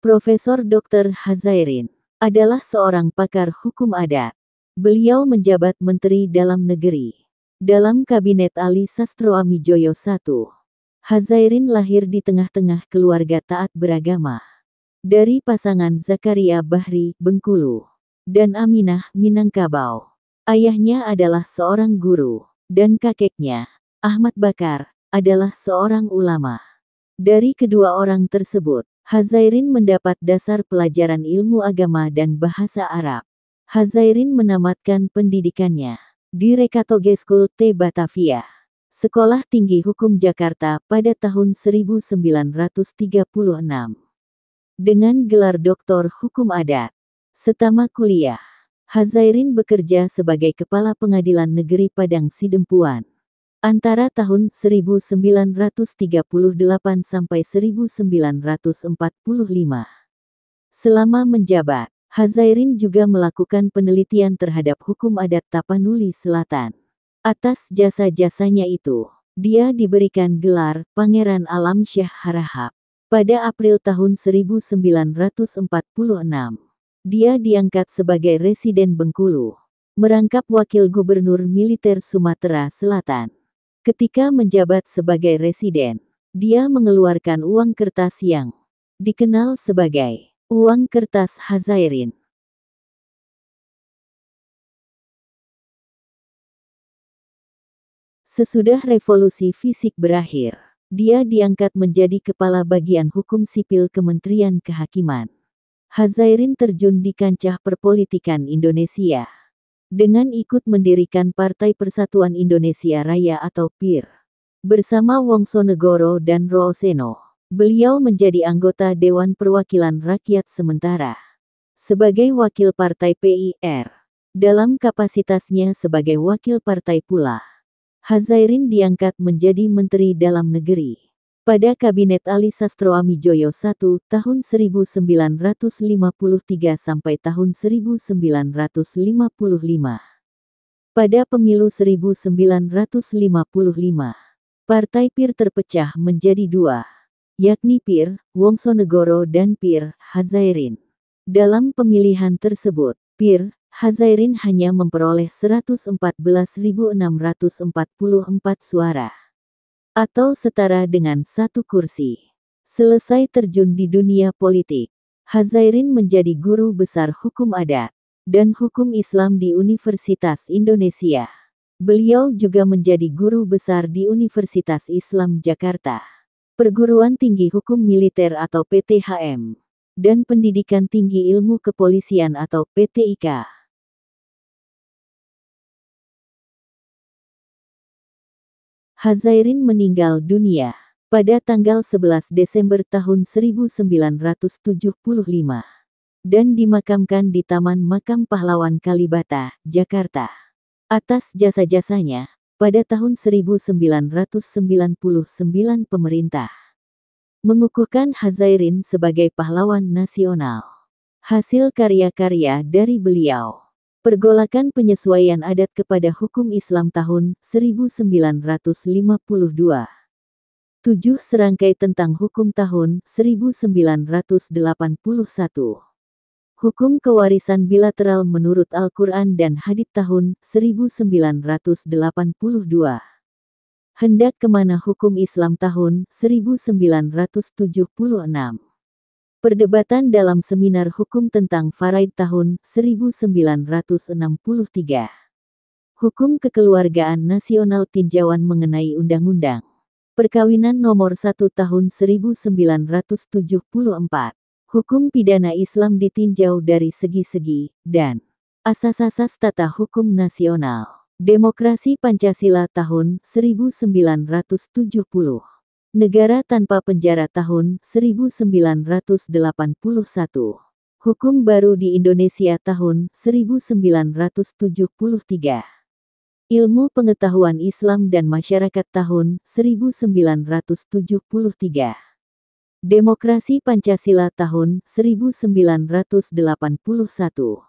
Profesor Dr. Hazairin adalah seorang pakar hukum adat. Beliau menjabat Menteri Dalam Negeri dalam Kabinet Ali Sastroamidjojo I. Hazairin lahir di tengah-tengah keluarga taat beragama dari pasangan Zakaria Bahri, Bengkulu, dan Aminah, Minangkabau. Ayahnya adalah seorang guru, dan kakeknya, Ahmad Bakar, adalah seorang ulama. Dari kedua orang tersebut, Hazairin mendapat dasar pelajaran ilmu agama dan bahasa Arab. Hazairin menamatkan pendidikannya di Rekatoge School T Batavia, Sekolah Tinggi Hukum Jakarta pada tahun 1936. Dengan gelar Doktor Hukum Adat. Setama kuliah, Hazairin bekerja sebagai Kepala Pengadilan Negeri Padang Sidempuan antara tahun 1938 sampai 1945. Selama menjabat, Hazairin juga melakukan penelitian terhadap hukum adat Tapanuli Selatan. Atas jasa-jasanya itu, dia diberikan gelar Pangeran Alam Syah Harahap. Pada April tahun 1946, dia diangkat sebagai Residen Bengkulu, merangkap Wakil Gubernur Militer Sumatera Selatan. Ketika menjabat sebagai residen, dia mengeluarkan uang kertas yang dikenal sebagai uang kertas Hazairin. Sesudah revolusi fisik berakhir, dia diangkat menjadi Kepala Bagian Hukum Sipil Kementerian Kehakiman. Hazairin terjun di kancah perpolitikan Indonesia dengan ikut mendirikan Partai Persatuan Indonesia Raya atau PIR. Bersama Wongsonegoro dan Rooseno, beliau menjadi anggota Dewan Perwakilan Rakyat sementara sebagai wakil partai PIR. Dalam kapasitasnya sebagai wakil partai pula, Hazairin diangkat menjadi Menteri Dalam Negeri pada Kabinet Ali Sastroamidjojo I tahun 1953 sampai tahun 1955. Pada pemilu 1955, Partai PIR terpecah menjadi dua, yakni PIR Wongsonegoro dan PIR Hazairin. Dalam pemilihan tersebut, PIR Hazairin hanya memperoleh 114.644 suara, atau setara dengan 1 kursi. Selesai terjun di dunia politik, Hazairin menjadi guru besar hukum adat dan hukum Islam di Universitas Indonesia. Beliau juga menjadi guru besar di Universitas Islam Jakarta, Perguruan Tinggi Hukum Militer atau PTHM, dan Pendidikan Tinggi Ilmu Kepolisian atau PTIK. Hazairin meninggal dunia pada tanggal 11 Desember tahun 1975 dan dimakamkan di Taman Makam Pahlawan Kalibata, Jakarta. Atas jasa-jasanya, pada tahun 1999 pemerintah mengukuhkan Hazairin sebagai pahlawan nasional. Hasil karya-karya dari beliau: Pergolakan Penyesuaian Adat kepada Hukum Islam tahun 1952. 7 Serangkai Tentang Hukum tahun 1981. Hukum Kewarisan Bilateral menurut Al-Quran dan Hadits tahun 1982. Hendak Kemana Hukum Islam tahun 1976. Perdebatan dalam Seminar Hukum tentang Faraid tahun 1963. Hukum Kekeluargaan Nasional Tinjauan mengenai Undang-Undang Perkawinan Nomor 1 Tahun 1974. Hukum Pidana Islam ditinjau dari segi-segi, dan Asas-asas Tata Hukum Nasional. Demokrasi Pancasila tahun 1970. Negara Tanpa Penjara tahun 1981. Hukum Baru di Indonesia tahun 1973. Ilmu Pengetahuan Islam dan Masyarakat tahun 1973. Demokrasi Pancasila tahun 1981.